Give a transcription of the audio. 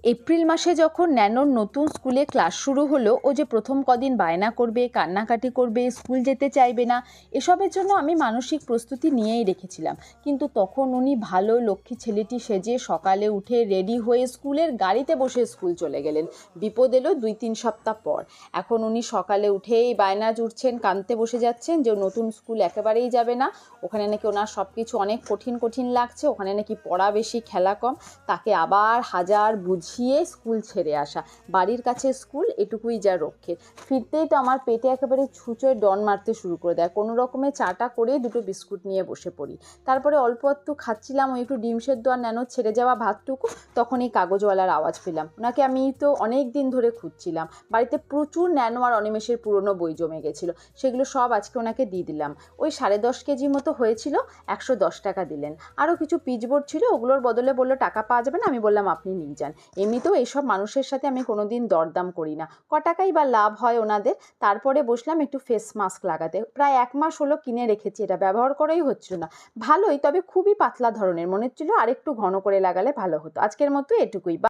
April মাসে যখন ন্যানোর নতুন স্কুলে ক্লাস শুরু হলো, ও যে প্রথম কদিন বায়না করবে, কান্নাকাটি করবে, স্কুল যেতে চাইবে না, এসবের জন্য আমি মানসিক প্রস্তুতি নিয়েই রেখেছিলাম। কিন্তু তখন উনি ভালো লক্ষ্মী ছেলেটি সেজে সকালে উঠে রেডি হয়ে স্কুলের গাড়িতে বসে স্কুল চলে গেলেন। বিপদ এলো 2-3 সপ্তাহ পর। এখন উনি সকালে উঠেই বায়না জুড়ছেন, কাঁদতে বসে যাচ্ছেন যে নতুন স্কুল একেবারেই যাবে না, ওখানে নাকি ওনার সব কিছু অনেক কঠিন কঠিন লাগছে, ওখানে নাকি পড়া বেশি খেলা কম। তাকে আবার হাজার বুঝিয়ে স্কুল ছেড়ে আসা। বাড়ির কাছে স্কুল, এটুকুই যা রক্ষে। ফিরতেই তো আমার পেটে একেবারে ছুঁচোয় ডন মারতে শুরু করে দেয়। কোনো রকমে চাটা করে দুটো বিস্কুট নিয়ে বসে পড়ি। তারপরে অল্প একটু খাচ্ছিলাম, ওই একটু ডিম সেদ্ধ আর ন্যানো ছেড়ে যাওয়া ভাতটুকু, তখনই কাগজওয়ালার আওয়াজ পেলাম। ওনাকে আমি তো অনেক দিন ধরে খুঁজছিলাম। বাড়িতে প্রচুর ন্যানো আর অনিমেষের পুরনো বই জমে গেছিলো, সেগুলো সব আজকে ওনাকে দিয়ে দিলাম। ওই 10.5 কেজি মতো হয়েছিল, 110 টাকা দিলেন। আরও কিছু পিচবোর্ড ছিল, ওগুলোর বদলে বললো টাকা পাওয়া যাবে না। আমি বললাম আপনি নিয়ে যান। এমনিতেও এইসব মানুষের সাথে আমি কোনোদিন দরদাম করি না, ক টাকাই বা লাভ হয় ওনাদের। তারপরে বসলাম একটু ফেস মাস্ক লাগাতে। প্রায় 1 মাস হলো কিনে রেখেছি, এটা ব্যবহার করেই হচ্ছিল না। ভালোই, তবে খুবই পাতলা ধরনের মনে হচ্ছিল, আর একটু ঘন করে লাগালে ভালো হতো। আজকের মতো এটুকুই।